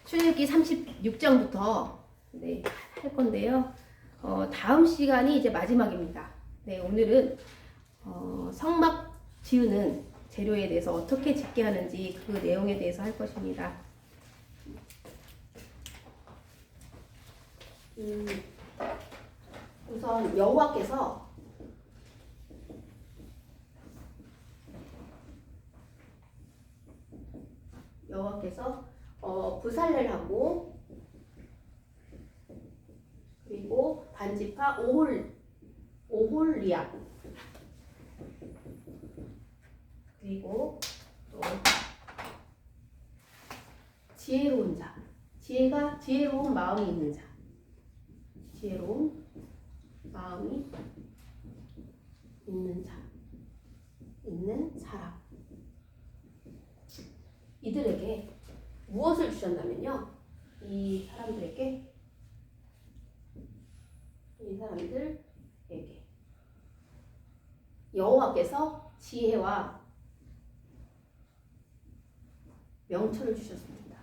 출애굽기 36장부터 할 건데요. 다음 시간이 이제 마지막입니다. 오늘은 성막 지으는 재료에 대해서 어떻게 짓게 하는지 그 내용에 대해서 할 것입니다. 우선 여호와께서 부살렐하고 그리고 반지파 오홀리압 그리고 또 지혜로운 자, 지혜로운 마음이 있는 자, 지혜로운 마음이 있는 사람, 이들에게 무엇을 주셨냐면요, 이 사람들에게 여호와께서 지혜와 명철을 주셨습니다.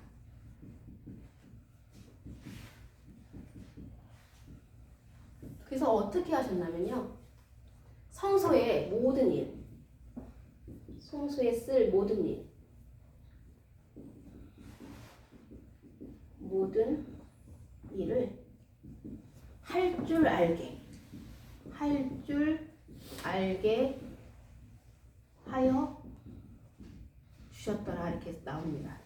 그래서 어떻게 하셨냐면요, 성소에 쓸 모든 일을 할 줄 알게 하여 주셨더라, 이렇게 나옵니다.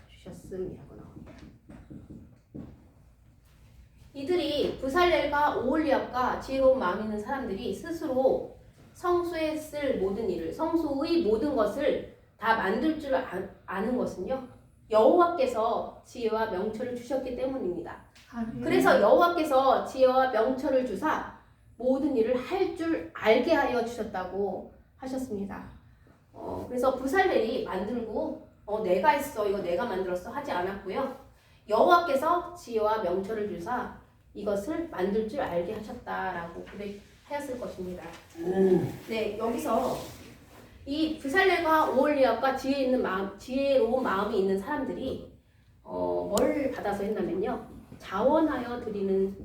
주셨음이라고 나옵니다. 이들이 부살렐과 오홀리압과 지혜로운 마음 있는 사람들이 스스로 성소에 쓸 모든 일을, 성소의 모든 것을 다 만들 줄 아는 것은요, 여호와께서 지혜와 명철을 주셨기 때문입니다. 그래서 여호와께서 지혜와 명철을 주사 모든 일을 할 줄 알게 하여 주셨다고 하셨습니다. 그래서 부살렐이 만들고 내가 했어, 이거 내가 만들었어 하지 않았고요, 여호와께서 지혜와 명철을 주사 이것을 만들 줄 알게 하셨다라고 하였을 것입니다. 여기서 이 부살렐과 오홀리압과 지혜로운 마음이 있는 사람들이 뭘 받아서 했냐면요, 자원하여 드리는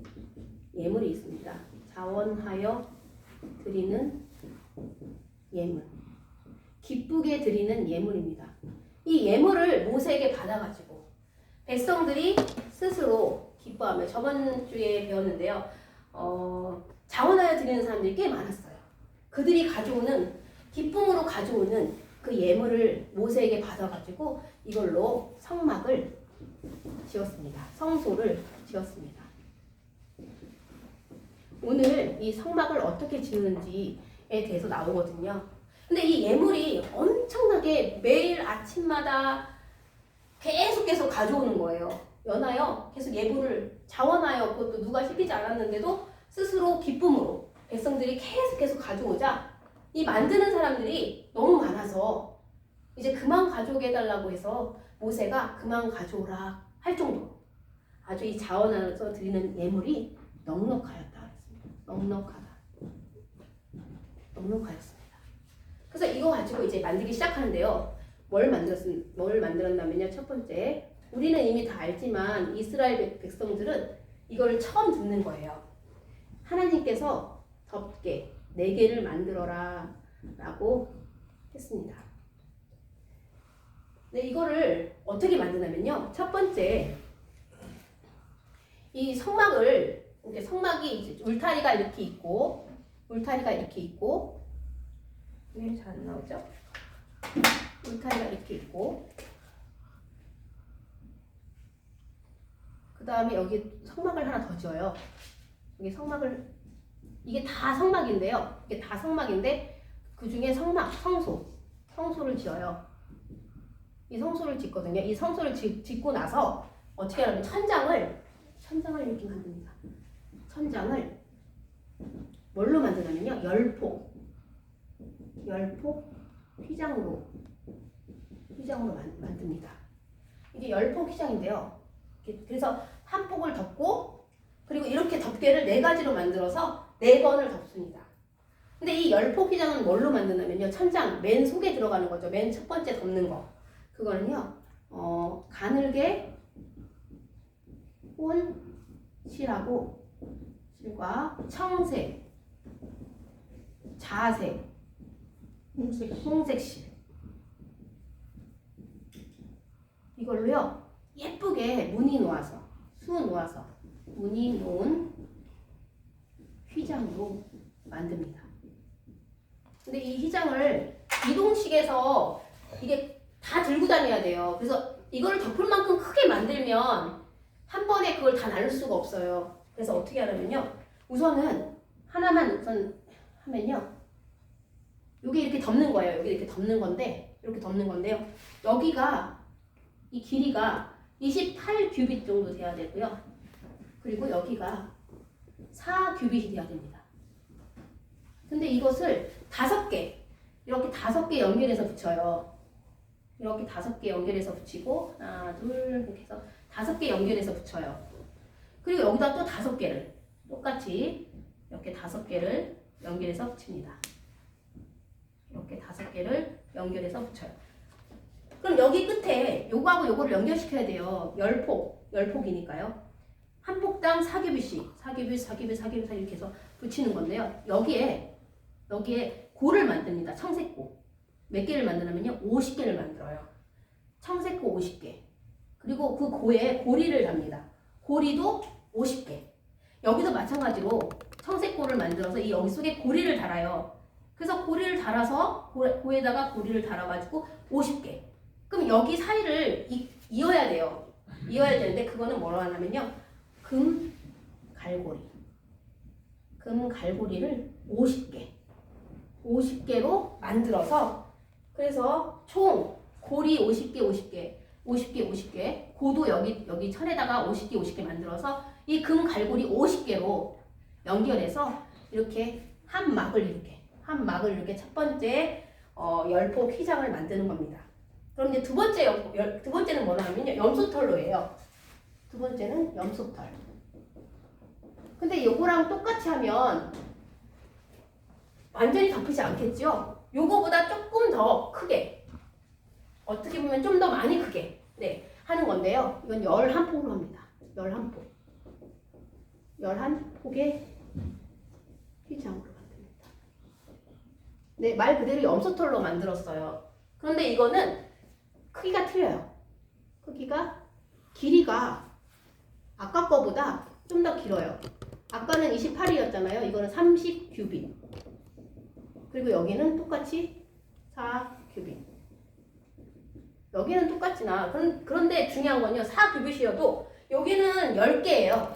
예물이 있습니다. 자원하여 드리는 예물, 기쁘게 드리는 예물입니다. 이 예물을 모세에게 받아가지고 백성들이 스스로 기뻐하며, 저번 주에 배웠는데요, 자원하여 드리는 사람들이 꽤 많았어요. 그들이 기쁨으로 가져오는 그 예물을 모세에게 받아가지고 이걸로 성막을 지었습니다. 성소를 지었습니다. 오늘 이 성막을 어떻게 지는지에 대해서 나오거든요. 근데 이 예물이 엄청나게 매일 아침마다 계속 가져오는 거예요. 연하여 계속 예물을 자원하여, 그것도 누가 시키지 않았는데도 스스로 기쁨으로 백성들이 계속 가져오자 이 만드는 사람들이 너무 많아서 이제 그만 가져오게 해달라고 해서 모세가 그만 가져오라 할 정도로 아주 이 자원하여서 드리는 예물이 넉넉하였다 그랬습니다. 넉넉하였습니다. 그래서 이거 가지고 이제 만들기 시작하는데요. 뭘 만들었냐면요, 첫 번째, 우리는 이미 다 알지만 이스라엘 백성들은 이걸 처음 듣는 거예요. 하나님께서 덮개 4개를 만들어라 라고 했습니다. 이거를 어떻게 만드냐면요, 첫 번째, 이 성막이 이제 울타리가 이렇게 있고, 왜 잘 안 나오죠? 울타리가 이렇게 있고, 그 다음에 여기 성막을 하나 더 지어요. 이게 다 성막인데요. 그 중에 성소를 지어요. 이 성소를 짓거든요. 이 성소를 짓고 나서 어떻게 하냐면 천장을 이렇게 만듭니다. 천장을 뭘로 만드냐면요, 열폭 휘장으로 만듭니다. 이게 열폭 휘장인데요. 그래서 한 폭을 덮고, 그리고 이렇게 덮개를 4가지로 만들어서 4번을 덮습니다. 근데 이 열폭 휘장은 뭘로 만드냐면요, 천장 맨 속에 들어가는 거죠. 맨 첫 번째 덮는 거. 그거는요, 가늘게 꼰 실하고 실과 청색, 자색, 홍색실 이걸로요 예쁘게 무늬 놓아서 수 놓아서 무늬 놓은 휘장으로 만듭니다. 근데 이 휘장을 이동식에서 이게 다 들고 다녀야 돼요. 그래서 이걸 덮을 만큼 크게 만들면 한 번에 그걸 다 나눌 수가 없어요. 그래서 어떻게 하냐면요. 우선은 하나만 우선 하면요. 여기 이렇게 덮는 거예요. 여기 이렇게 덮는 건데 이렇게 덮는 건데요. 여기가 이 길이가 28규빗 정도 돼야 되고요. 그리고 여기가 4규빗이 돼야 됩니다. 근데 이것을 5개 이렇게 5개 연결해서 붙여요. 이렇게 5개 연결해서 붙이고 하나 둘 이렇게 해서 5개 연결해서 붙여요. 그리고 여기다 또 5개를 똑같이 이렇게 5개를 연결해서 붙입니다. 이렇게 5개를 연결해서 붙여요. 그럼 여기 끝에 요거하고 요거를 연결시켜야 돼요. 10폭이니까요. 한 폭당 4규빗씩 4규빗 이렇게 해서 붙이는 건데요. 여기에 고를 만듭니다. 청색고. 몇 개를 만드냐면요. 50개를 만들어요. 청색고 50개. 그리고 그 고에 고리를 답니다. 고리도 50개. 여기도 마찬가지로 청색고를 만들어서 이 여기 속에 고리를 달아요. 그래서 고리를 달아서 고에다가 고리를 달아가지고 50개. 그럼 여기 사이를 이어야 돼요. 이어야 되는데 그거는 뭐로 하냐면요. 금갈고리를 50개로 만들어서 그래서 총 고리 50개 고도 여기 천에다가 50개 만들어서 이 금갈고리 50개로 연결해서 이렇게 한 막을 이렇게 첫 번째 10폭 휘장을 만드는 겁니다. 그럼 이제 두 번째는 뭐라 하면요. 염소털로예요. 두 번째는 염소털. 근데 요거랑 똑같이 하면 완전히 덮이지 않겠죠? 요거보다 조금 더 크게 어떻게 보면 좀 더 많이 크게 하는 건데요. 이건 11폭으로 합니다. 11폭의 휘장으로 만듭니다. 네, 말 그대로 염소털로 만들었어요. 그런데 이거는 크기가 틀려요. 길이가 아까 거보다 좀 더 길어요. 아까는 28이었잖아요. 이거는 30규빗. 그리고 여기는 똑같이 4규빗. 여기는 똑같지나 그런데 중요한 건요. 4규빗이어도 여기는 10개예요.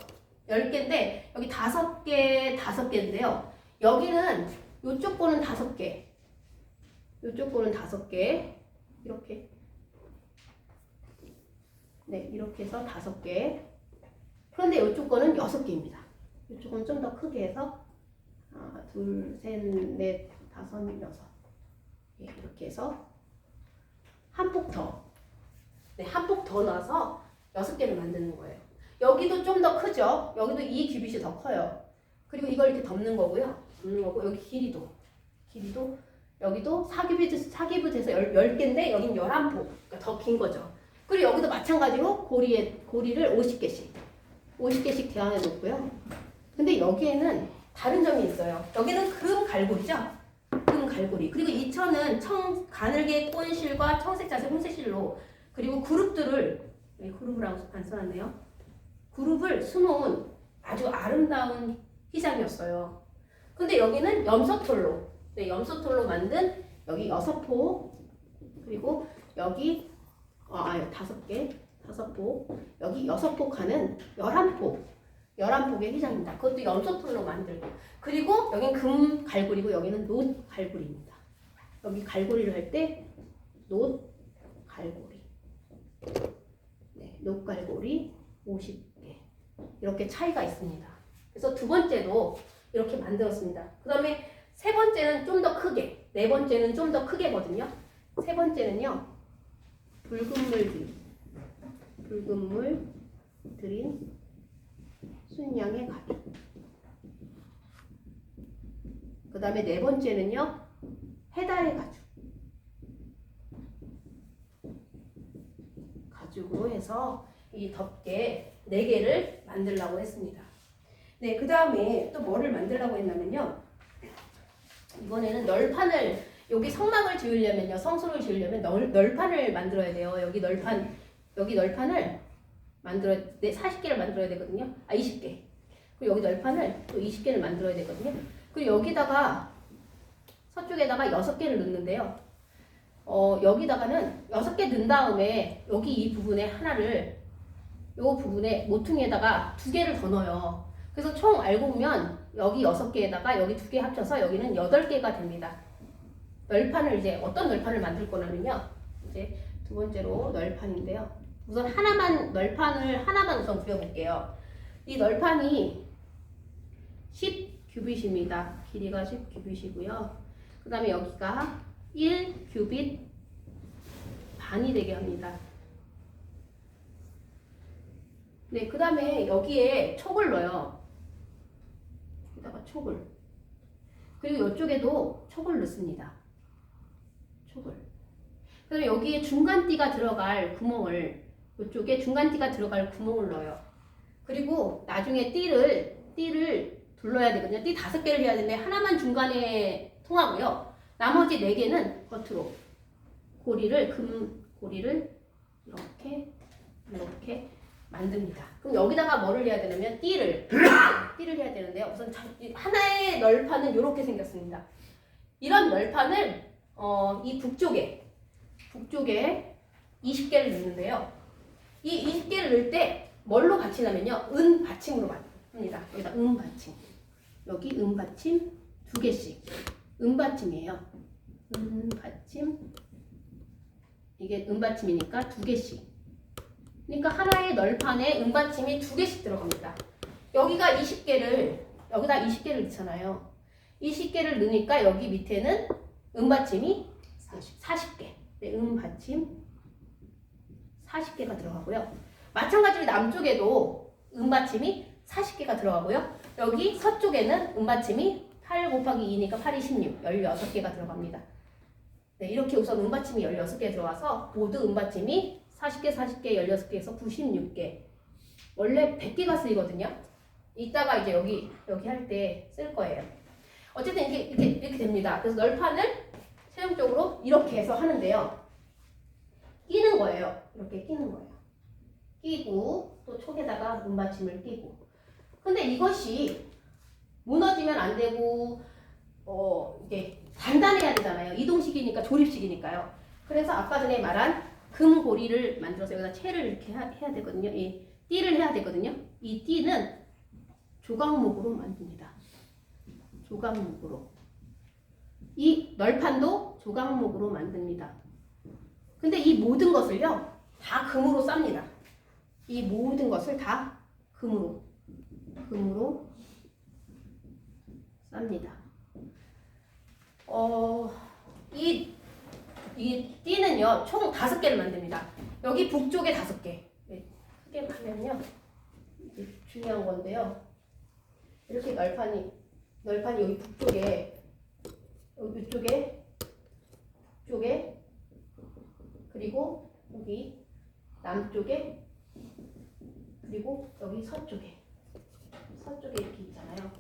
10개인데 여기 5개인데요. 여기는 이쪽 거는 5개. 이쪽 거는 5개. 이렇게. 네, 이렇게 해서 5개. 그런데 이쪽 거는 6개입니다. 이쪽은 좀 더 크게 해서 하나, 둘, 셋, 넷, 다섯, 여섯. 이렇게 해서 한 폭 더. 네, 한 폭 더 넣어서 6개를 만드는 거예요. 여기도 좀 더 크죠? 여기도 이 규빗이 더 커요. 그리고 이걸 이렇게 덮는 거고요. 여기 길이도 여기도 4규빗에서 10개인데 여긴 11폭. 그러니까 더 긴 거죠. 그리고 여기도 마찬가지로 고리를 50개씩 대안해 놓고요. 근데 여기에는 다른 점이 있어요. 여기는 금갈고리죠? 금갈고리. 그리고 이 천은 가늘게 꼰실과 청색, 자색, 홍색실로 그리고 그룹을 안 써놨네요. 그룹을 수놓은 아주 아름다운 휘장이었어요. 근데 여기는 염소털로 만든 여기 6폭 그리고 여기 5개 5폭 여기 6폭 하는 11폭의 휘장입니다. 그것도 염소털로 만들고 그리고 여긴 금갈고리고 여기는 놋갈고리입니다. 여기 갈고리를 할 때 놋갈고리 놋갈고리 50개 이렇게 차이가 있습니다. 그래서 두 번째도 이렇게 만들었습니다. 그 다음에 세 번째는 좀 더 크게 네 번째는 좀 더 크게거든요. 세 번째는요. 붉은물 들인 순양의 가죽. 그 다음에 네 번째는요. 해달의 가죽. 가죽으로 해서 이 덮개 4개를 만들려고 했습니다. 네, 그 다음에 또 뭐를 만들려고 했냐면요. 이번에는 널판을, 여기 성막을 지으려면요, 성소를 지으려면 널판을 만들어야 돼요. 여기 널판을 만들어야, 40개를 만들어야 되거든요. 20개. 그리고 여기 널판을 또 20개를 만들어야 되거든요. 그리고 여기다가, 서쪽에다가 6개를 넣는데요. 여기다가는 6개 넣은 다음에 여기 이 부분에 하나를, 요 부분에 모퉁이에다가 2개를 더 넣어요. 그래서 총 알고 보면 여기 6개에다가 여기 2개 합쳐서 여기는 8개가 됩니다. 널판을 이제 어떤 널판을 만들 거냐면요. 이제 두 번째로 널판인데요. 우선 널판을 하나만 우선 그려볼게요. 이 널판이 10규빗입니다. 길이가 10규빗이고요. 그 다음에 여기가 1규빗 반이 되게 합니다. 네, 그 다음에 여기에 촉을 넣어요. 여기다가 촉을. 그리고 이쪽에도 촉을 넣습니다. 촉을. 그 다음에 여기에 중간띠가 들어갈 구멍을, 이쪽에 중간띠가 들어갈 구멍을 넣어요. 그리고 나중에 띠를 둘러야 되거든요. 띠 5개를 해야 되는데 하나만 중간에 통하고요. 나머지 4개는 겉으로 고리를 이렇게 만듭니다. 그럼 여기다가 뭐를 해야 되냐면 띠를 해야 되는데요. 우선 하나의 널판은 이렇게 생겼습니다. 이런 널판을 이 북쪽에 20개를 넣는데요. 이 20개를 넣을 때 뭘로 받치냐면요, 은 받침으로 합니다. 여기다 은 받침, 여기 은 받침 2개씩, 은 받침이에요. 은 받침, 이게 은 받침이니까 2개씩. 그러니까 하나의 널판에 은받침이 2개씩 들어갑니다. 여기가 20개를, 여기다 20개를 넣잖아요. 20개를 넣으니까 여기 밑에는 은받침이 40개. 네, 은받침 40개가 들어가고요. 마찬가지로 남쪽에도 은받침이 40개가 들어가고요. 여기 서쪽에는 은받침이 8 곱하기 2니까 8이 16, 16개가 들어갑니다. 네, 이렇게 우선 은받침이 16개 들어와서 모두 은받침이 40개, 16개에서 96개. 원래 100개가 쓰이거든요. 이따가 이제 여기 할 때 쓸 거예요. 어쨌든 이렇게 됩니다. 그래서 널판을 최종적으로 이렇게 해서 하는데요. 끼는 거예요. 이렇게 끼는 거예요. 끼고 또 촉에다가 은받침을 끼고. 근데 이것이 무너지면 안 되고 이게 단단해야 되잖아요. 이동식이니까, 조립식이니까요. 그래서 아까 전에 말한 금고리를 만들어서 여기다 채를 이렇게 해야 되거든요. 이 띠를 해야 되거든요. 이 띠는 조각목으로 만듭니다. 조각목으로. 이 널판도 조각목으로 만듭니다. 근데 이 모든 것을요, 다 금으로 쌉니다. 이 모든 것을 다 금으로 쌉니다. 이 띠는요, 총 5개를 만듭니다. 여기 북쪽에 5개. 네, 크게 하면요, 이게 중요한 건데요. 이렇게 널판이 여기 북쪽에, 여기 이쪽에, 북쪽에, 그리고 여기 남쪽에, 그리고 여기 서쪽에 이렇게 있잖아요.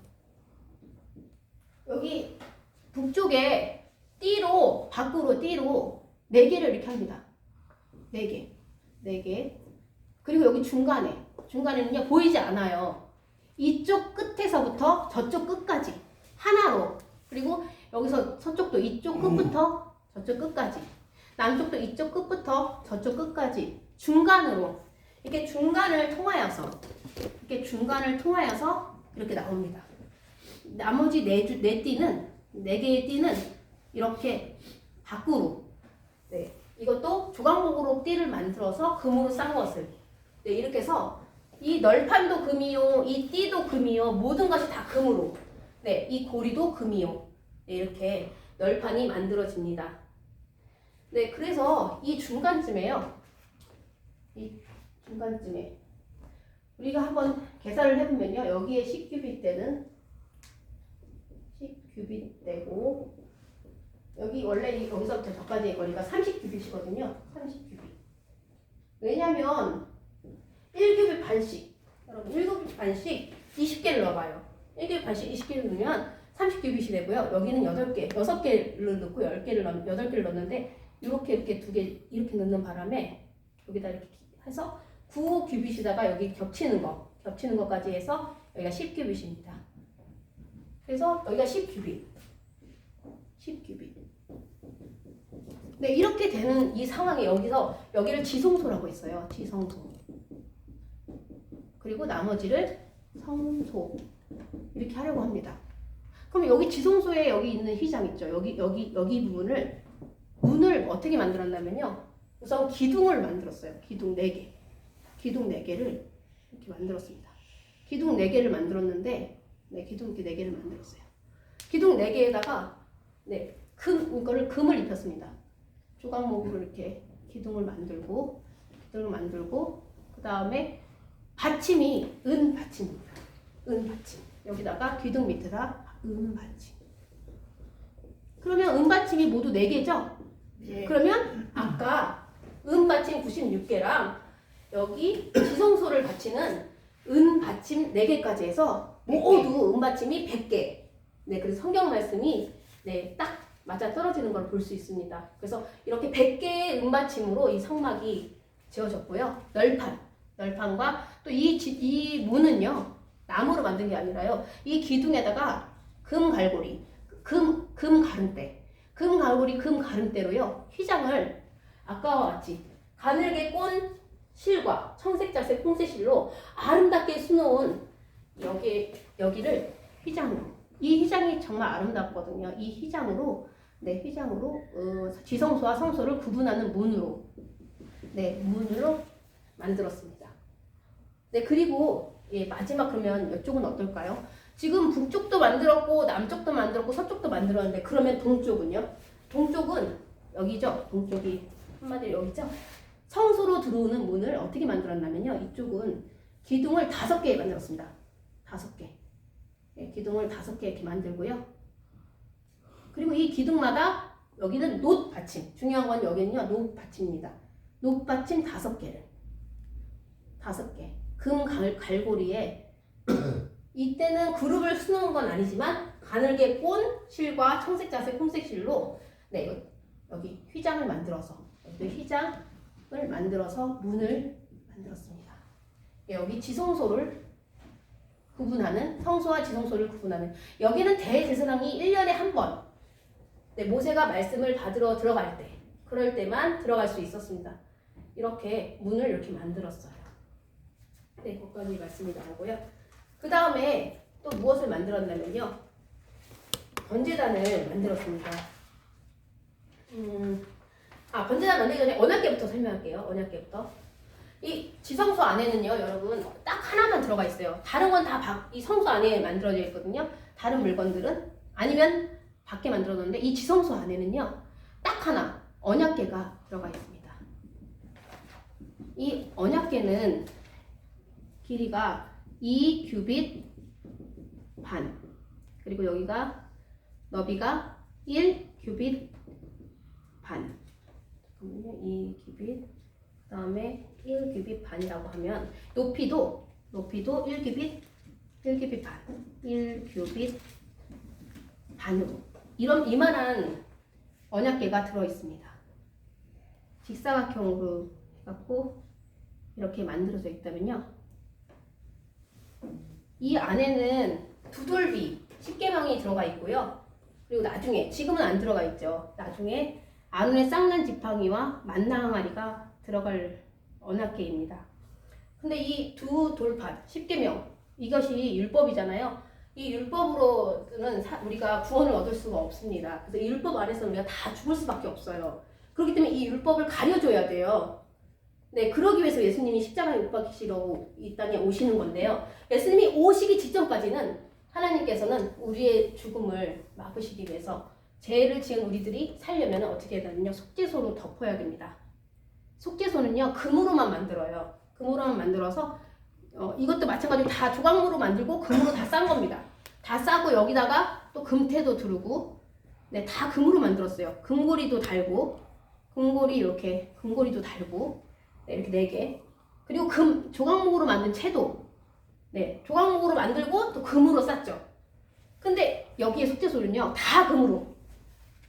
여기 북쪽에 밖으로 띠로 4개를 이렇게 합니다. 4개. 그리고 여기 중간에는요, 보이지 않아요. 이쪽 끝에서부터 저쪽 끝까지 하나로. 그리고 여기서 서쪽도 이쪽 끝부터 저쪽 끝까지. 남쪽도 이쪽 끝부터 저쪽 끝까지. 중간으로. 이렇게 중간을 통하여서 이렇게 나옵니다. 나머지 4개의 띠는 이렇게 밖으로. 네, 이것도 조각목으로 띠를 만들어서 금으로 싼 것을. 네, 이렇게 해서 이 널판도 금이요, 이 띠도 금이요, 모든 것이 다 금으로. 네, 이 고리도 금이요. 네, 이렇게 널판이 만들어집니다. 네, 그래서 이 중간쯤에 우리가 한번 계산을 해보면요, 여기에 10규빗 되는 10규빗 되고, 여기 원래 여기서부터 저까지의 거리가 30규빗이거든요. 30규빗. 왜냐면 1규빗 반씩, 여러분 1규빗 반씩 20개를 넣어봐요. 1규빗 반씩 20개를 넣으면 30규빗이 되고요. 여기는 8개, 6개를 넣고 8개를 넣는데 이렇게 2개 이렇게 넣는 바람에 여기다 이렇게 해서 9규빗이다가 여기 겹치는 것까지 해서 여기가 10규빗입니다. 그래서 여기가 10규빗. 네, 이렇게 되는 이 상황에 여기를 지성소라고 했어요. 지성소. 그리고 나머지를 성소. 이렇게 하려고 합니다. 그럼 여기 지성소에 여기 있는 휘장 있죠. 여기 부분을 문을 어떻게 만들었냐면요. 우선 기둥을 만들었어요. 기둥 4개. 기둥 4개를 이렇게 만들었습니다. 기둥 4개를 만들었는데, 네, 기둥 이렇게 4개를 만들었어요. 기둥 4개에다가, 네, 이거를 금을 입혔습니다. 조각목으로 이렇게 기둥을 만들고, 그 다음에 받침이 은받침입니다. 은받침. 여기다가 기둥 밑에다 은받침. 그러면 은받침이 모두 4개죠? 네. 그러면 아까 은받침 96개랑 여기 지성소를 받치는 은받침 4개까지 해서 모두 은받침이 100개. 네, 그래서 성경 말씀이 네, 딱 맞아 떨어지는 걸 볼 수 있습니다. 그래서 이렇게 100개의 은받침으로 이 성막이 지어졌고요. 널판과 또 이 문은요, 나무로 만든 게 아니라요, 이 기둥에다가 금 가름대로요, 휘장을 아까와 같이 가늘게 꼰 실과 청색자색 홍색실로 아름답게 수놓은 여기를 휘장으로, 이 휘장이 정말 아름답거든요. 이 휘장으로 지성소와 성소를 구분하는 문으로 만들었습니다. 네, 그리고 마지막 그러면 이쪽은 어떨까요? 지금 북쪽도 만들었고 남쪽도 만들었고 서쪽도 만들었는데 그러면 동쪽은요? 동쪽은 여기죠. 동쪽이 한마디로 여기죠. 성소로 들어오는 문을 어떻게 만들었냐면요. 이쪽은 기둥을 5개 만들었습니다. 5개. 네, 기둥을 5개 이렇게 만들고요. 그리고 이 기둥마다 여기는 놋받침. 중요한 건 여기는요. 놋받침입니다. 놋받침 5개를. 5개. 금 갈고리에 이때는 그룹을 수놓은 건 아니지만 가늘게 꼰 실과 청색자색 홍색실로 네, 여기 휘장을 만들어서 문을 만들었습니다. 여기 지성소를 구분하는, 성소와 지성소를 구분하는, 여기는 대제사장이 1년에 한 번 모세가 말씀을 받으러 들어갈 때, 그럴 때만 들어갈 수 있었습니다. 이렇게 문을 이렇게 만들었어요. 네, 거기까지 말씀이 나오고요. 그 다음에 또 무엇을 만들었냐면요, 번제단을 만들었습니다. 번제단 만들기 전에 언약궤부터 설명할게요. 언약궤부터. 이 지성소 안에는요, 여러분 딱 하나만 들어가 있어요. 다른 건 다 이 성소 안에 만들어져 있거든요. 다른 물건들은 아니면 밖에 만들어놨는데 이 지성소 안에는요, 딱 하나 언약궤가 들어가 있습니다. 이 언약궤는 길이가 2규빗 반, 그리고 여기가 너비가 1규빗 반. 잠깐만요. 2규빗, 그 다음에 1규빗 반이라고 하면 높이도 1규빗 반, 1규빗 반으로 이만한 언약궤가 들어 있습니다. 직사각형으로 해갖고 이렇게 만들어져 있다면요, 이 안에는 두돌비 10계명이 들어가 있고요. 그리고 나중에, 지금은 안 들어가 있죠. 나중에 아론의 쌍난 지팡이와 만나 항아리가 들어갈 언약궤입니다. 근데 이 두 돌판 10계명, 이것이 율법이잖아요. 이 율법으로는 우리가 구원을 얻을 수가 없습니다. 그래서 이 율법 아래서 우리가 다 죽을 수밖에 없어요. 그렇기 때문에 이 율법을 가려줘야 돼요. 네, 그러기 위해서 예수님이 십자가에 못 박히시러 이 땅에 오시는 건데요. 예수님이 오시기 직전까지는 하나님께서는 우리의 죽음을 막으시기 위해서 죄를 지은 우리들이 살려면 어떻게 해야 되냐면요, 속죄소로 덮어야 됩니다. 속죄소는요, 금으로만 만들어요. 금으로만 만들어서 이것도 마찬가지로 다 조각모로 만들고 금으로 다 싼 겁니다. 다 싸고 여기다가 또 금태도 두르고, 네, 다 금으로 만들었어요. 금고리도 달고, 금고리도 달고, 네, 이렇게 4개. 그리고 조각목으로 만든 채도 네, 조각목으로 만들고 또 금으로 쌌죠. 근데 여기에 속재소는요 다 금으로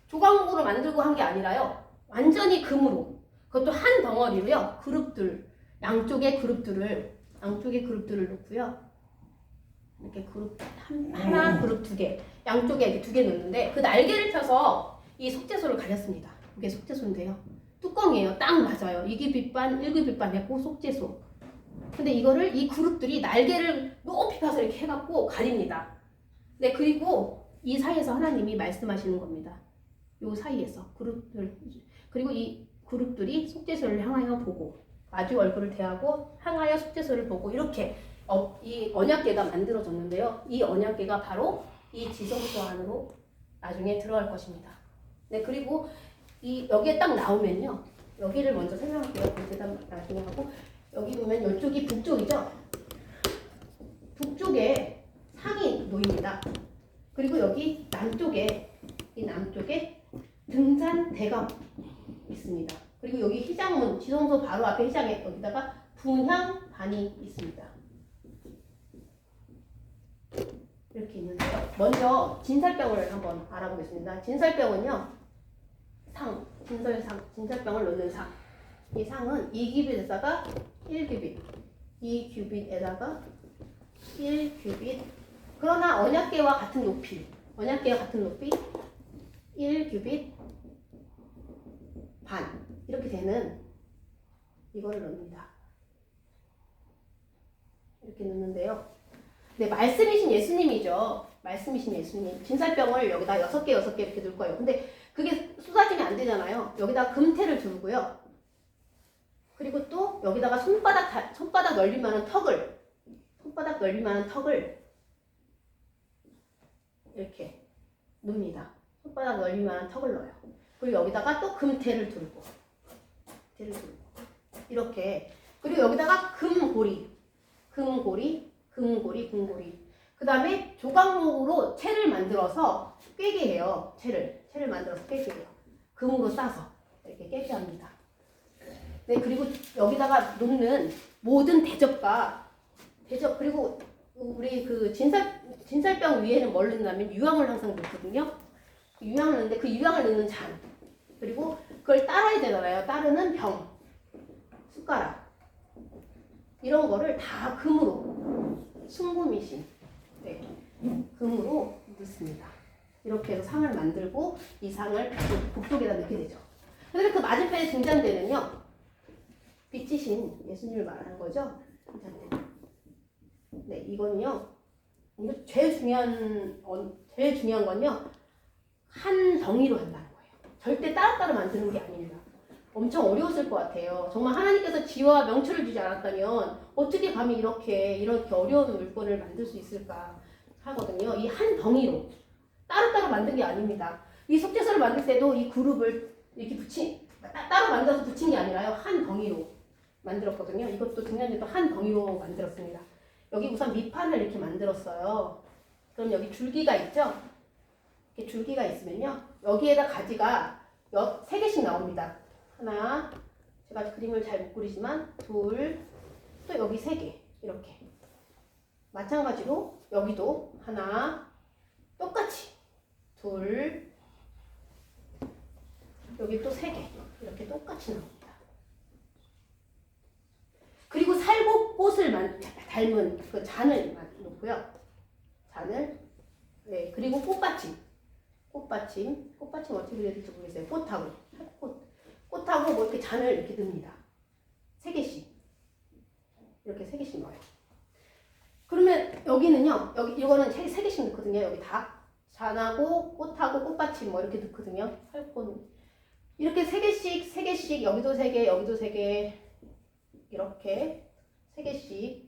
조각목으로 만들고 한 게 아니라요 완전히 금으로 그것도 한 덩어리로요 양쪽에 그룹들을 놓고요 이렇게 그룹 하나 그룹 2개 양쪽에 이렇게 2개 놓는데 그 날개를 펴서 이 속재소를 가렸습니다. 이게 속재소인데요 뚜껑이에요. 딱 맞아요. 2급입반 1급입반 했고 속재소. 근데 이거를 이 그룹들이 날개를 높이 펴서 이렇게 해갖고 가립니다. 네, 그리고 이 사이에서 하나님이 말씀하시는 겁니다. 요 사이에서 그룹들 그리고 이 그룹들이 속죄소를 향하여 보고 마주 얼굴을 대하고 향하여 속죄소를 보고 이렇게 이 언약궤가 만들어졌는데요. 이 언약궤가 바로 이 지성소 안으로 나중에 들어갈 것입니다. 네, 그리고 여기에 딱 나오면요. 여기를 먼저 설명할게요. 그 대답 나중에 하고 여기 보면 이쪽이 북쪽이죠. 북쪽에 상이 놓입니다. 그리고 여기 남쪽에 등잔대가 있습니다. 그리고 여기 휘장문, 지성소 바로 앞에 휘장에 여기다가 분향반이 있습니다. 이렇게 있는데요. 먼저 진살병을 한번 알아보겠습니다. 진살병은요. 진살병을 넣는 상. 이 상은 2규빗에다가 1규빗, 2규빗에다가 1규빗. 그러나 언약궤와 같은 높이, 1규빗 반 이렇게 되는 이거를 넣습니다. 이렇게 넣는데요. 네, 말씀이신 예수님이죠. 진살병을 여기다 6개 이렇게 넣을 거예요. 근데 그게 쏟아지면 안 되잖아요. 여기다 금태를 두고요. 그리고 또 여기다가 손바닥 넓이만한 턱을 이렇게 넣습니다. 손바닥 넓이만한 턱을 넣어요. 그리고 여기다가 또 금태를 두고 이렇게. 그리고 여기다가 금고리. 그 다음에 조각목으로 채를 만들어서 꿰게 해요. 채를 만들어서 꿰게 해요. 금으로 싸서 이렇게 꿰게 합니다. 네, 그리고 여기다가 놓는 모든 대접 그리고 우리 그 진살병 위에는 뭘 넣냐면 유황을 항상 넣거든요. 유황을 넣는데 그 유황을 넣는 잔 그리고 그걸 따라야 되잖아요. 따르는 병, 숟가락 이런 거를 다 금으로 순금이신 금으로 넣습니다. 이렇게 해서 상을 만들고 이 상을 북쪽에다 넣게 되죠. 그런데 그 맞은편에 등잔대는요. 빛이신 예수님을 말하는 거죠. 등잔대. 네, 이거 제일 중요한 건요. 한 덩이로 한다는 거예요. 절대 따로따로 만드는 게 아닙니다. 엄청 어려웠을 것 같아요. 정말 하나님께서 지혜와 명철을 주지 않았다면 어떻게 감히 이렇게 어려운 물건을 만들 수 있을까 하거든요. 이 한 덩이로 따로따로 만든 게 아닙니다. 이 속죄소를 만들 때도 이 그룹을 이렇게 따로 만들어서 붙인 게 아니라요. 한 덩이로 만들었거든요. 이것도 등잔대도 한 덩이로 만들었습니다. 여기 우선 밑판을 이렇게 만들었어요. 그럼 여기 줄기가 있죠? 이렇게 줄기가 있으면요. 여기에다 가지가 3개씩 나옵니다. 하나, 제가 그림을 잘 못 그리지만 둘, 또 여기 3개 이렇게. 마찬가지로 여기도 하나, 똑같이 둘, 여기 또 3개 이렇게 똑같이 나옵니다. 그리고 살구꽃을 닮은 그 잔을 놓고요. 네, 그리고 꽃받침 어떻게 그려야 될지 모르겠어요. 꽃하고 뭐 이렇게 잔을 이렇게 넣습니다. 3개씩 이렇게 3개씩 넣어요. 그러면 여기는요. 이거는 3개씩 넣거든요. 여기 다 잔하고 꽃하고 꽃받침 뭐 이렇게 넣거든요. 살꽃 이렇게 3개씩 여기도 3개 여기도 3개 이렇게 3개씩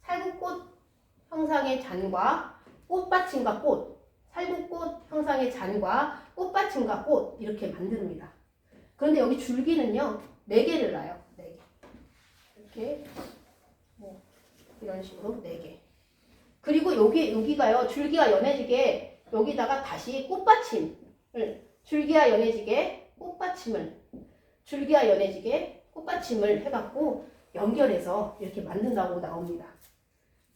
살구꽃 형상의 잔과 꽃받침과 꽃, 살구꽃 형상의 잔과 꽃받침과 꽃 이렇게 만듭니다. 그런데 여기 줄기는요 4개를 놔요. 4개 이렇게 이런 식으로 4개. 그리고 여기가요 줄기가 연해지게 여기다가 다시 줄기가 연해지게 꽃받침을 줄기와 연해지게 꽃받침을 해갖고 연결해서 이렇게 만든다고 나옵니다.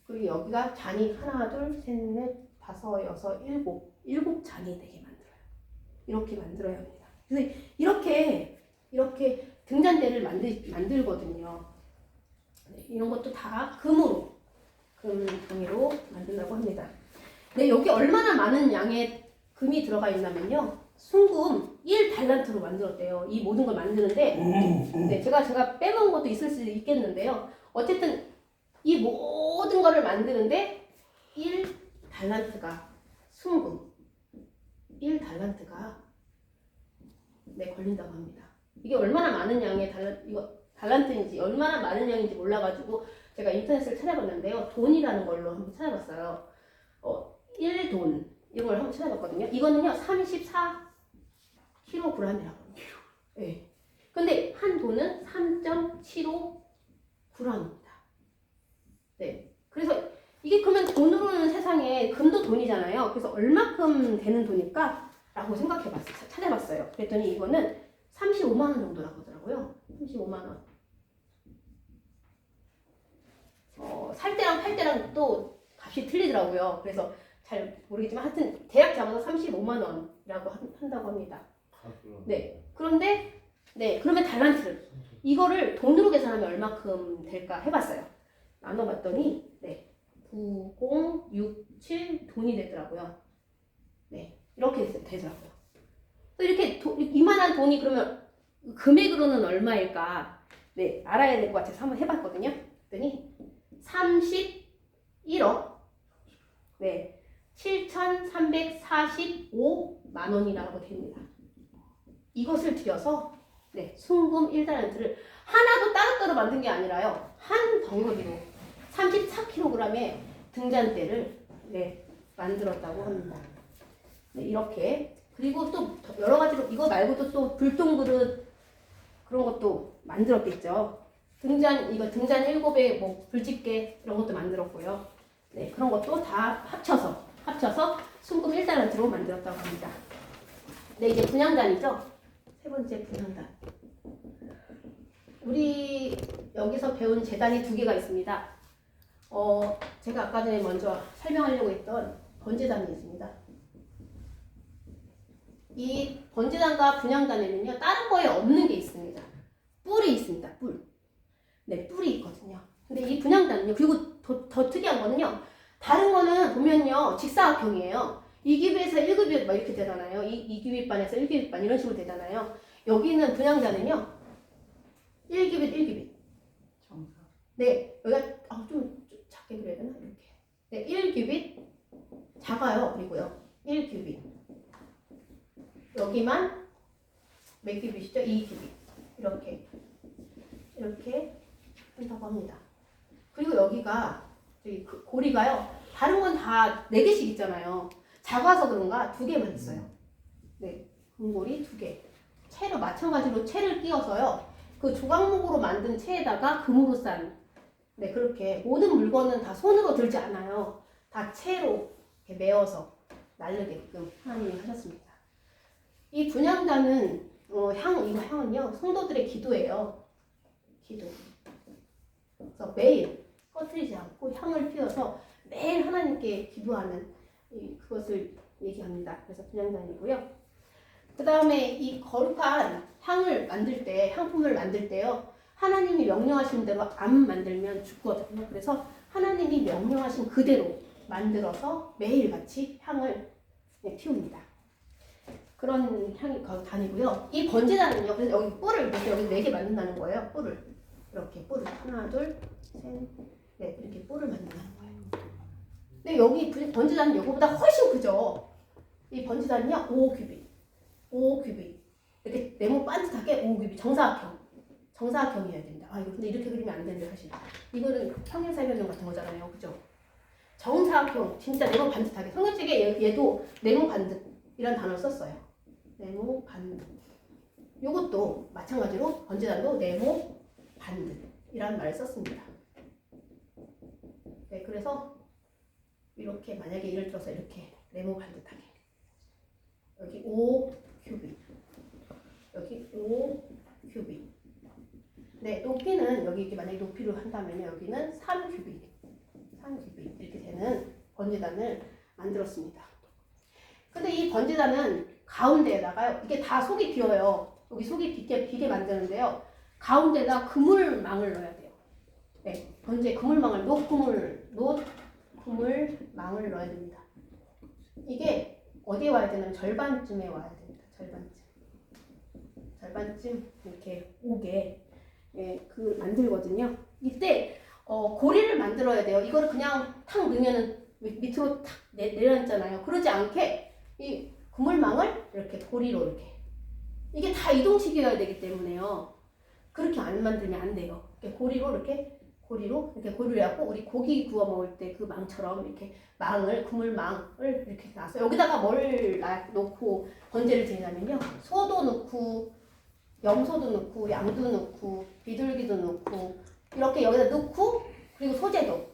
그리고 여기가 잔이 하나, 둘, 셋, 넷, 다섯, 여섯, 일곱 잔이 되게 만들어요. 이렇게 만들어야 합니다. 그래서 이렇게 등잔대를 만들거든요. 네, 이런 것도 다 금으로, 금 종이로 만든다고 합니다. 네, 여기 얼마나 많은 양의 금이 들어가 있냐면요. 순금 1달란트로 만들었대요. 이 모든 걸 만드는데, 네, 제가 빼먹은 것도 있을 수 있겠는데요. 어쨌든 이 모든 거를 만드는데 1달란트가 순금 1달란트가 네, 걸린다고 합니다. 이게 얼마나 많은 양의 달란트인지 얼마나 많은 양인지 몰라가지고 제가 인터넷을 찾아봤는데요. 돈이라는 걸로 한번 찾아봤어요. 1돈 이런 걸 한번 찾아봤거든요. 이거는요 34kg이라고 합니다. 네. 근데 한 돈은 3.75g입니다. 네. 그래서 이게 그러면 돈으로는 세상에 금도 돈이잖아요. 그래서 얼마큼 되는 돈일까? 라고 찾아봤어요. 그랬더니 이거는 35만 원 정도라고 하더라고요. 35만 원. 살 때랑 팔 때랑 또 값이 틀리더라고요. 그래서 잘 모르겠지만 하여튼 대략 잡아서 35만 원이라고 한다고 합니다. 네. 그런데 네, 그러면 달란트를 이거를 돈으로 계산하면 얼마큼 될까 해봤어요. 나눠봤더니 네, 9067 돈이 되더라고요. 네, 이렇게 되더라고요. 또 이렇게 이만한 돈이 그러면 금액으로는 얼마일까? 네, 알아야 될 것 같아서 한번 해봤거든요. 그랬더니 31억 네, 7,345만 원이라고 됩니다. 이것을 들여서 네, 순금 1달란트를 하나도 따로따로 만든 게 아니라요. 한 덩어리로 34kg의 등잔대를 네, 만들었다고 합니다. 네, 이렇게 그리고 또 여러 가지로 이거 말고도 또 불똥그릇 그런 것도 만들었겠죠. 등잔 7에 뭐 불집게 이런 것도 만들었고요. 네, 그런 것도 다 합쳐서 순금 1달란트로 만들었다고 합니다. 네, 이제 분향단이죠. 세 번째 분향단. 우리 여기서 배운 제단이 2개가 있습니다. 제가 아까 전에 먼저 설명하려고 했던 번제단이 있습니다. 이 번제단과 분향단에는요, 다른 거에 없는 게 있습니다. 뿔이 있습니다. 뿔. 네, 뿔이 있거든요. 근데 이 분향단은요, 그리고 더 특이한 거는요, 다른 거는 보면요, 직사각형이에요. 2규빗에서 1규빗 막 이렇게 되잖아요. 2규빗반에서 1규빗반 이런 식으로 되잖아요. 여기는 분향단은요, 1규빗. 정사. 네, 여기가 좀 작게 그려야 되나? 이렇게. 네, 1규빗. 작아요. 그리고요, 1규빗. 여기만 몇 규빗이죠? 2규빗. 이렇게 한다고 합니다. 그리고 여기가 저기 고리가요. 다른 건 다 4개씩 있잖아요. 작아서 그런가 2개만 있어요. 네, 금고리 2개. 채로 마찬가지로 채를 끼워서요. 그 조각목으로 만든 채에다가 금으로 싼 네, 그렇게 모든 물건은 다 손으로 들지 않아요. 다 채로 이렇게 메어서 날르게끔 하나님이 하셨습니다. 이 분향단은 이거 향은요 성도들의 기도예요. 기도. 그래서 매일 꺼트리지 않고 향을 피워서 매일 하나님께 기도하는 그것을 얘기합니다. 그래서 분향단이고요. 그 다음에 이 거룩한 향을 만들 때, 향품을 만들 때요, 하나님이 명령하신 대로 안 만들면 죽거든요. 그래서 하나님이 명령하신 그대로 만들어서 매일같이 향을 피웁니다. 그런 향이 단이고요. 이 번제단은요, 그래서 여기 뿔을 이렇게 여기 4개 만든다는 거예요. 뿔을 하나, 둘, 셋, 넷 이렇게 뿔을 만든다는 거예요. 근데 여기 번제단은 이거보다 훨씬 크죠. 이 번제단은요 5규빗 이렇게 네모 반듯하게 5규빗 정사각형이어야 됩니다. 이거 근데 이렇게 그리면 안 되는데 사실 이거는 평행사변형 같은 거잖아요, 그죠? 정사각형 진짜 네모 반듯하게 성경책에 얘도 네모 반듯이란 단어를 썼어요. 네모 반듯. 요것도 마찬가지로 번제단도 네모 반듯이란 말을 썼습니다. 네, 그래서 이렇게 만약에 예를 들어서 이렇게 네모 반듯하게 여기 5규빗 여기 5규빗 네, 높이는 여기 이렇게 만약에 높이로 한다면 여기는 3규빗 이렇게 되는 번지단을 만들었습니다. 근데 이 번지단은 가운데에다가요, 이게 다 속이 비어요. 여기 속이 비게 만드는데요. 가운데다 그물망을 넣어야 돼요. 네, 번지에 그물망을 그물망을 넣어야 됩니다. 이게 어디에 와야 되냐면 절반쯤에 와야 됩니다. 절반쯤 이렇게 오게 만들거든요. 이때 고리를 만들어야 돼요. 이거를 그냥 탁 넣으면은 밑으로 탁 내려앉잖아요. 그러지 않게 이 그물망을 이렇게 고리로 이렇게 이게 다 이동시켜야 되기 때문에요. 그렇게 안 만들면 안 돼요. 이렇게 고리로 해갖고 우리 고기 구워 먹을 때 그 망처럼 이렇게 그물망을 이렇게 놔서 여기다가 뭘 놓고 번제를 지내냐면요. 소도 넣고 염소도 넣고 양도 넣고 비둘기도 넣고 이렇게 여기다 넣고 그리고 소재도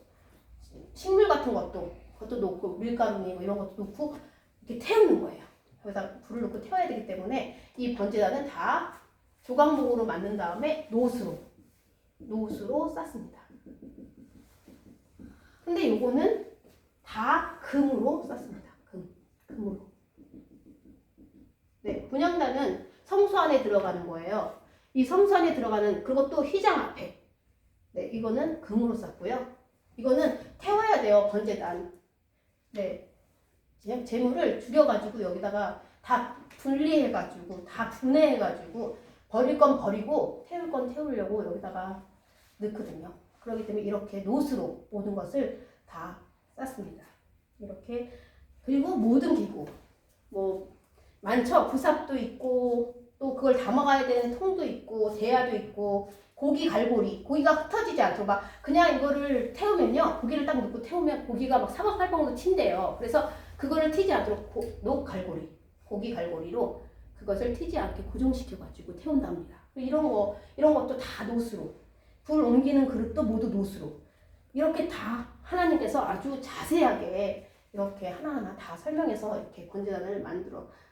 식물 같은 것도 넣고 밀가루니 뭐 이런 것도 넣고 이렇게 태우는 거예요. 여기다 불을 넣고 태워야 되기 때문에 이 번제단은 다 조각목으로 만든 다음에 노스로 쌌습니다. 근데 요거는 다 금으로 쌌습니다. 금으로. 네, 분향단은 성수 안에 들어가는 거예요. 이 성수 안에 들어가는 그것도 휘장 앞에. 네, 이거는 금으로 쌌고요. 이거는 태워야 돼요, 번제단. 네, 재물을 줄여가지고 여기다가 다 분리해가지고 다 분해해가지고 버릴 건 버리고 태울 건 태우려고 여기다가 넣거든요. 그렇기 때문에 이렇게 노스로 모든 것을 다 쌌습니다. 이렇게. 그리고 모든 기구 뭐 많죠. 부삽도 있고 또 그걸 담아가야 되는 통도 있고 대야도 있고 고기 갈고리, 고기가 흩어지지 않죠. 막 그냥 이거를 태우면요, 고기를 딱 넣고 태우면 고기가 막 사방팔방으로 튄대요. 그래서 그거를 튀지 않도록 고기 갈고리로 그것을 튀지 않게 고정시켜가지고 태운답니다. 이런 것도 다 노스로, 불 옮기는 그릇도 모두 노스로, 이렇게 다 하나님께서 아주 자세하게 이렇게 하나하나 다 설명해서 이렇게 번제단을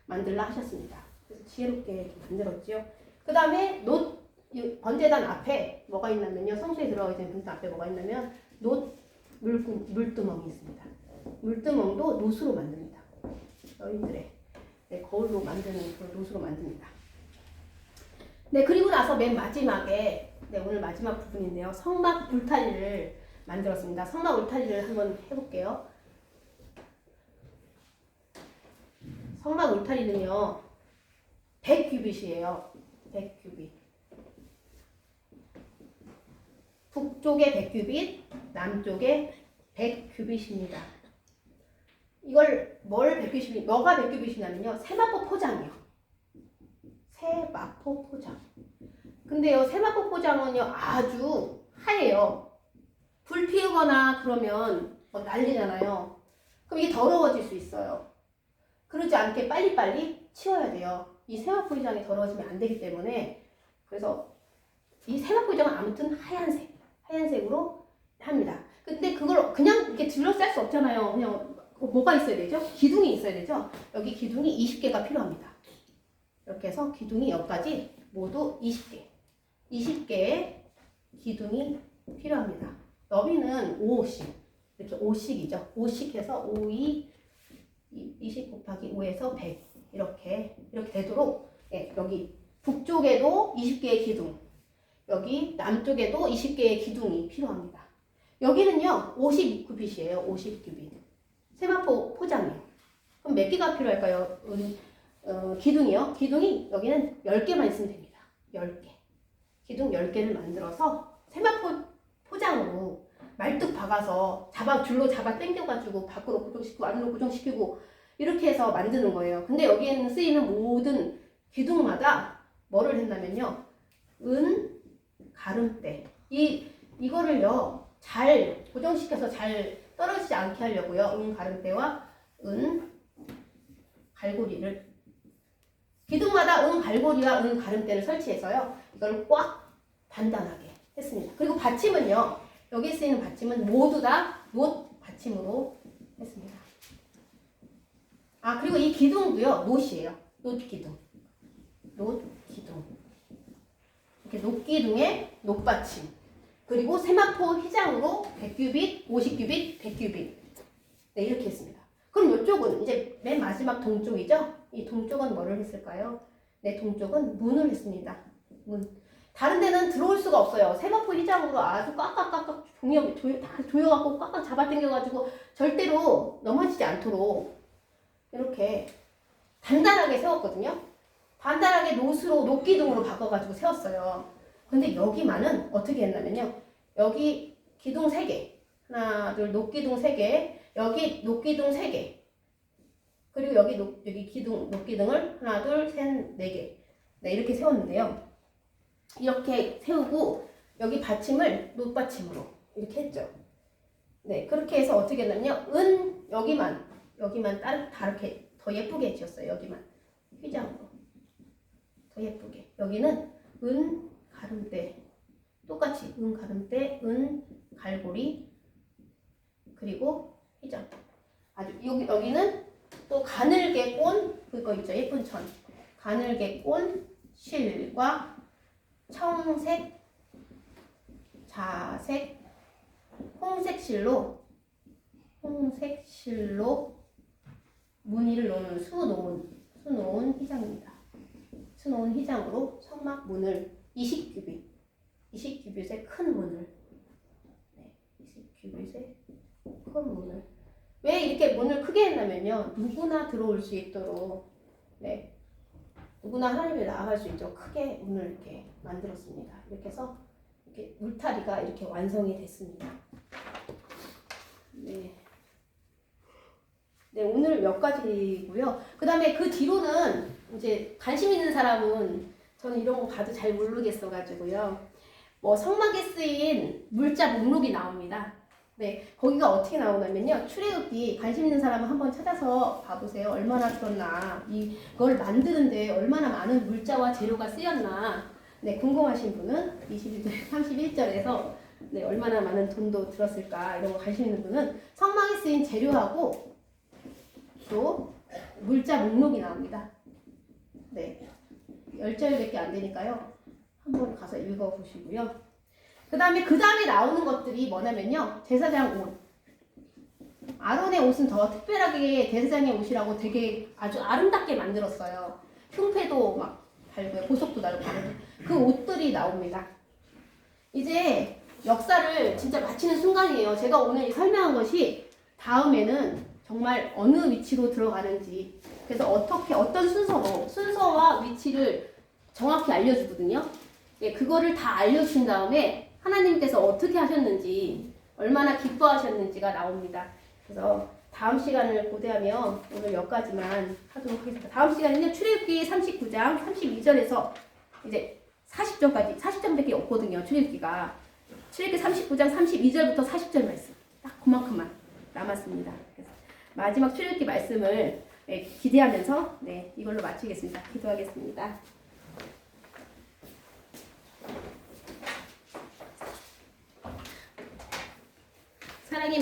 만들라 하셨습니다. 그래서 지혜롭게 이렇게 만들었죠. 그 다음에 번제단 앞에 뭐가 있냐면요, 성소에 들어가기 전에 번제단 앞에 뭐가 있냐면 물두멍이 있습니다. 물두멍도 노수로 만듭니다. 여인들의 거울로 만드는 그런 노수로 만듭니다. 네, 그리고 나서 맨 마지막에 오늘 마지막 부분인데요, 성막 울타리를 만들었습니다. 성막 울타리를 한번 해볼게요. 성막 울타리는요 100규빗이에요. 100규빗. 북쪽에 100규빗, 남쪽에 100규빗입니다. 이걸 뭐가 100규빗이냐면요, 세마포 포장이요. 세마포 포장. 근데요, 세마포 포장은요 아주 하얘요. 불 피우거나 그러면 난리잖아요. 그럼 이게 더러워질 수 있어요. 그러지 않게 빨리빨리 치워야 돼요. 이 세마포 포장이 더러워지면 안 되기 때문에. 그래서 이 세마포 포장은 아무튼 하얀색으로 합니다. 근데 그걸 그냥 이렇게 둘러쌀 수 없잖아요. 그냥 뭐가 있어야 되죠? 기둥이 있어야 되죠? 여기 기둥이 20개가 필요합니다. 이렇게 해서 기둥이 여기까지 모두 20개의 기둥이 필요합니다. 너비는 5씩, 이렇게 5씩이죠. 5씩 해서 5, 20 곱하기 5에서 100 이렇게 되도록, 여기 북쪽에도 20개의 기둥, 여기 남쪽에도 20개의 기둥이 필요합니다. 여기는요 50규빗이에요. 50규빗. 세마포 포장이요. 그럼 몇 개가 필요할까요? 기둥이요. 기둥이 여기는 10개만 있으면 됩니다. 10개. 기둥 10개를 만들어서 세마포 포장으로 말뚝 박아서 줄로 잡아 당겨가지고 밖으로 고정시키고 안으로 고정시키고 이렇게 해서 만드는 거예요. 근데 여기에는 쓰이는 모든 기둥마다 뭐를 했냐면요, 은 가름대. 이거를요 잘 고정시켜서 잘 떨어지지 않게 하려고요. 은 가름대와 은 갈고리를, 기둥마다 은 갈고리와 은 가름대를 설치해서요 이걸 꽉 단단하게 했습니다. 그리고 받침은요, 여기 쓰이는 받침은 모두 다 놋 받침으로 했습니다. 그리고 이 기둥도요 놋이에요. 놋 기둥. 이렇게 녹기둥의 녹받침. 그리고 세마포 휘장으로 100규빗, 50규빗, 100규빗. 네, 이렇게 했습니다. 그럼 이쪽은 이제 맨 마지막 동쪽이죠? 이 동쪽은 뭐를 했을까요? 네, 동쪽은 문을 했습니다. 문. 다른 데는 들어올 수가 없어요. 세마포 휘장으로 아주 꽉꽉꽉꽉 다 조여갖고 꽉꽉 잡아당겨가지고 절대로 넘어지지 않도록 이렇게 단단하게 세웠거든요. 단단하게 노수로 녹기둥으로 바꿔가지고 세웠어요. 근데 여기만은 어떻게 했냐면요. 여기 기둥 3개. 하나, 둘, 녹기둥 3개. 여기 녹기둥 3개. 그리고 여기 기둥, 녹기둥을 하나, 둘, 셋, 4개. 네, 이렇게 세웠는데요. 이렇게 세우고 여기 받침을 놋받침으로 이렇게 했죠. 네, 그렇게 해서 어떻게 했냐면요. 여기만 다르게 더 예쁘게 지었어요. 여기만 휘장으로 더 예쁘게. 여기는 가름대, 똑같이 가름대, 갈고리, 그리고 휘장. 아주 여기는 또 가늘게 꼰 그거 있죠. 예쁜 천. 가늘게 꼰 실과 청색, 자색, 홍색실로 무늬를 놓는 수놓은 휘장입니다. 수놓은 휘장으로 성막 문을 20규빗의 큰 문을, 네, 20규빗의 큰 문을. 왜 이렇게 문을 크게 했냐면요. 누구나 들어올 수 있도록, 네, 누구나 하나님을 나아갈 수 있도록 크게 문을 이렇게 만들었습니다. 이렇게 해서 이렇게 울타리가 이렇게 완성이 됐습니다. 네. 네, 오늘 몇 가지고요. 그 다음에 그 뒤로는 이제 관심 있는 사람은 저는 이런 거 봐도 잘 모르겠어가지고요. 뭐 성막에 쓰인 물자 목록이 나옵니다. 네, 거기가 어떻게 나오냐면요. 출애굽기 관심 있는 사람은 한번 찾아서 봐보세요. 얼마나 들었나, 이걸 만드는데 얼마나 많은 물자와 재료가 쓰였나. 네, 궁금하신 분은 31절에서 네, 얼마나 많은 돈도 들었을까 이런 거 관심 있는 분은 성막에 쓰인 재료하고 또 물자 목록이 나옵니다. 네, 10절밖에 안 되니까요. 한번 가서 읽어보시고요. 그 다음에 나오는 것들이 뭐냐면요. 제사장 옷. 아론의 옷은 더 특별하게 제사장의 옷이라고 되게 아주 아름답게 만들었어요. 흉패도 막 달고요. 보석도 달고 그 옷들이 나옵니다. 이제 역사를 진짜 마치는 순간이에요. 제가 오늘 설명한 것이 다음에는 정말 어느 위치로 들어가는지, 그래서 어떤 순서와 위치를 정확히 알려주거든요. 예, 그거를 다 알려준 다음에 하나님께서 어떻게 하셨는지, 얼마나 기뻐하셨는지가 나옵니다. 그래서 다음 시간을 고대하며 오늘 여기까지만 하도록 하겠습니다. 다음 시간은요, 출애굽기 39장 32절에서 이제 40절밖에 없거든요. 출애굽기가. 출애굽기 39장 32절부터 40절 말씀. 딱 그만큼만 남았습니다. 그래서 마지막 출애굽기 말씀을 기대하면서 네, 이걸로 마치겠습니다. 기도하겠습니다. 사랑의